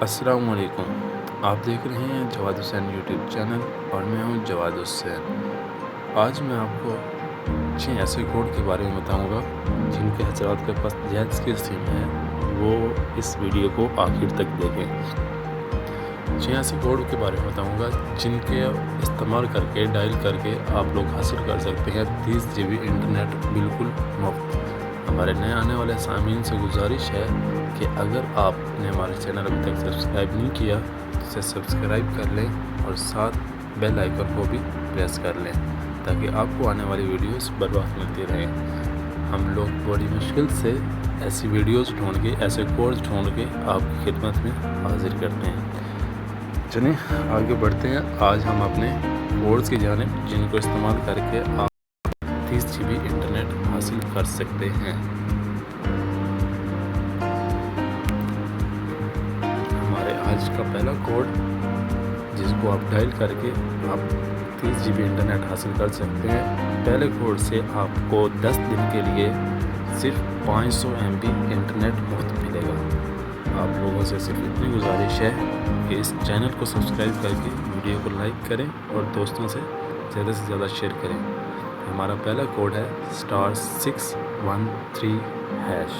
السلام علیکم، آپ دیکھ رہے ہیں جواد حسین یوٹیوب چینل اور میں ہوں جواد حسین۔ آج میں آپ کو 6 ایسے کوڈ کے بارے میں بتاؤں گا جن کے حضرات کے پاس جیز کی سم ہے وہ اس ویڈیو کو آخر تک دیکھیں۔ 6 ایسے کوڈ کے بارے میں بتاؤں گا جن کے استعمال کر کے ڈائل کر کے آپ لوگ حاصل کر سکتے ہیں 30 GB انٹرنیٹ بالکل مفت۔ ہمارے نئے آنے والے سامعین سے گزارش ہے کہ اگر آپ نے ہمارے چینل ابھی تک سبسکرائب نہیں کیا تو اسے سبسکرائب کر لیں اور ساتھ بیل آئیکن کو بھی پریس کر لیں تاکہ آپ کو آنے والی ویڈیوز بر وقت ملتی رہیں۔ ہم لوگ بڑی مشکل سے ایسی ویڈیوز ڈھونڈ کے ایسے کورس ڈھونڈ کے آپ کی خدمت میں حاضر کرتے ہیں۔ چلیں آگے بڑھتے ہیں۔ آج ہم اپنے کورس کی جانب جن کو استعمال کر کے آپ 30 GB انٹرنیٹ حاصل کر سکتے ہیں۔ ہمارے آج کا پہلا کوڈ جس کو آپ ڈائل کر کے آپ 30 GB انٹرنیٹ حاصل کر سکتے ہیں۔ پہلے کوڈ سے آپ کو 10 دن کے لیے صرف 500 MB انٹرنیٹ مفت ملے گا۔ آپ لوگوں سے صرف اتنی گزارش ہے کہ اس چینل کو سبسکرائب کر کے ویڈیو کو لائک کریں اور دوستوں سے زیادہ شیئر کریں۔ ہمارا پہلا کوڈ ہے *613#۔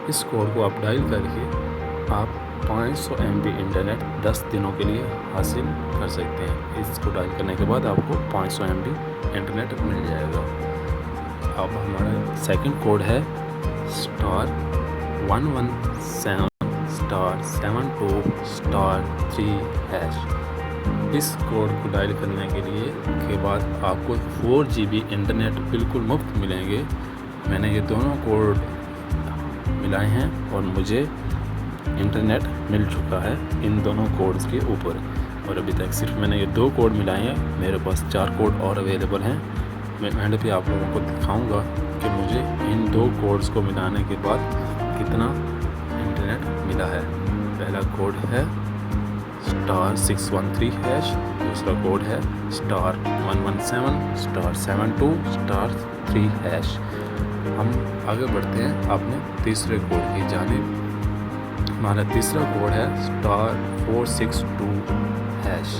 اس کوڈ کو آپ ڈائل کر کے آپ 500 MB انٹرنیٹ 10 دنوں کے لیے حاصل کر سکتے ہیں۔ اس کو ڈائل کرنے کے بعد آپ کو 500 MB انٹرنیٹ مل جائے گا۔ اب ہمارا سیکنڈ کوڈ ہے *117*72*3#۔ اس کوڈ کو ڈائل کرنے کے بعد آپ کو 4 GB انٹرنیٹ بالکل مفت ملیں گے۔ میں نے یہ دونوں کوڈ ملائے ہیں اور مجھے انٹرنیٹ مل چکا ہے ان دونوں کوڈز کے اوپر، اور ابھی تک صرف میں نے یہ 2 کوڈ ملائے ہیں۔ میرے پاس 4 کوڈ اور اویلیبل ہیں۔ میں اینڈ پہ آپ لوگوں کو دکھاؤں گا کہ مجھے ان 2 کوڈز کو ملانے کے بعد کتنا انٹرنیٹ ملا ہے۔ پہلا کوڈ ہے *613#، دوسرا کوڈ ہے *117*72*3#۔ ہم آگے بڑھتے ہیں اپنے تیسرے کوڈ کی جانب۔ ہمارا تیسرا کوڈ ہے *462#۔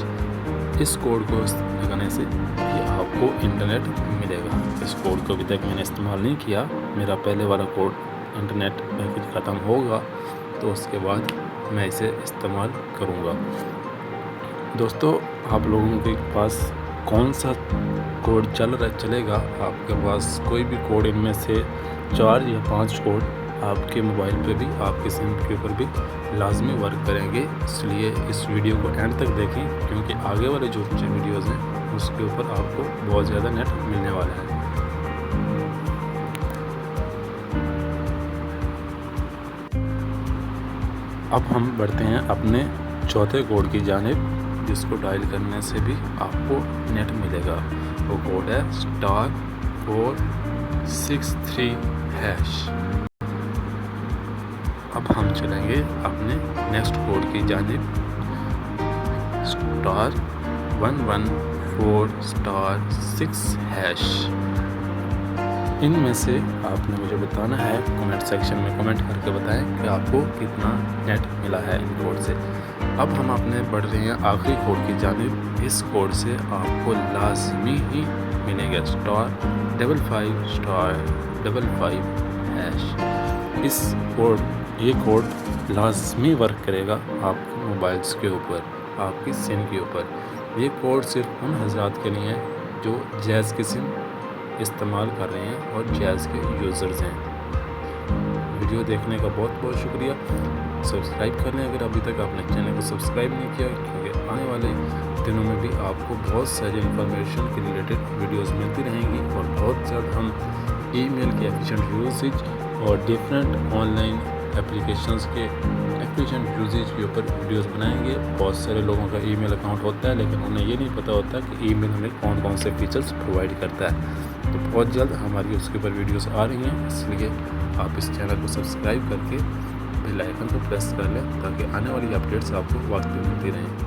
اس کوڈ کو لگانے سے آپ کو انٹرنیٹ ملے گا۔ اس کوڈ کو ابھی تک میں نے استعمال نہیں کیا۔ میرا پہلے والا کوڈ انٹرنیٹ پیکج ختم ہوگا تو اس کے بعد میں اسے استعمال کروں گا۔ دوستو، آپ لوگوں کے پاس کون سا کوڈ چلے گا؟ آپ کے پاس کوئی بھی کوڈ ان میں سے 4 یا 5 کوڈ آپ کے موبائل پہ بھی آپ کے سم کے اوپر بھی لازمی ورک کریں گے۔ اس لیے اس ویڈیو کو اینڈ تک دیکھیں کیونکہ آگے والے جو ویڈیوز ہیں اس کے اوپر آپ کو بہت زیادہ نیٹ ملنے والا ہے۔ اب ہم بڑھتے ہیں اپنے چوتھے کوڈ کی جانب جس کو ڈائل کرنے سے بھی آپ کو نیٹ ملے گا۔ وہ کوڈ ہے *463#۔ اب ہم چلیں گے اپنے نیکسٹ کوڈ کی جانب *114*6#۔ ان میں سے آپ نے مجھے بتانا ہے، کمنٹ سیکشن میں کمنٹ کر کے بتائیں کہ آپ کو کتنا نیٹ ملا ہے ان کوڈ سے۔ اب ہم اپنے بڑھ رہے ہیں آخری کوڈ کی جانب۔ اس کوڈ سے آپ کو لازمی ہی ملے گا *55*55#۔ یہ کوڈ لازمی ورک کرے گا آپ کے موبائلز کے اوپر، آپ کی سم کے اوپر۔ یہ کوڈ صرف ان حضرات کے لیے ہیں جو جیز کی سم استعمال کر رہے ہیں اور جیز کے یوزرز ہیں۔ ویڈیو دیکھنے کا بہت بہت شکریہ۔ سبسکرائب کر لیں اگر ابھی تک آپ نے چینل کو سبسکرائب نہیں کیا، کیونکہ آنے والے دنوں میں بھی آپ کو بہت ساری انفارمیشن کے ریلیٹڈ ویڈیوز ملتی رہیں گی، اور بہت جلد ہم ای میل کے ایفیشینٹ یوزیج اور ڈفرینٹ آن لائن اپلیکیشنز کے ایفیشینٹ یوزیج کے اوپر ویڈیوز بنائیں گے۔ بہت سارے لوگوں کا ای میل اکاؤنٹ ہوتا ہے لیکن انہیں یہ نہیں پتہ ہوتا کہ ای میل ہمیں کون کون سے فیچرز پرووائڈ کرتا ہے۔ تو بہت جلد ہماری اس کے اوپر ویڈیوز آ رہی ہیں، اس لیے آپ اس چینل کو سبسکرائب کر کے بیل آئیکن کو پریس کر لیں تاکہ آنے والی اپڈیٹس آپ کو وقت پہ ملتی رہیں۔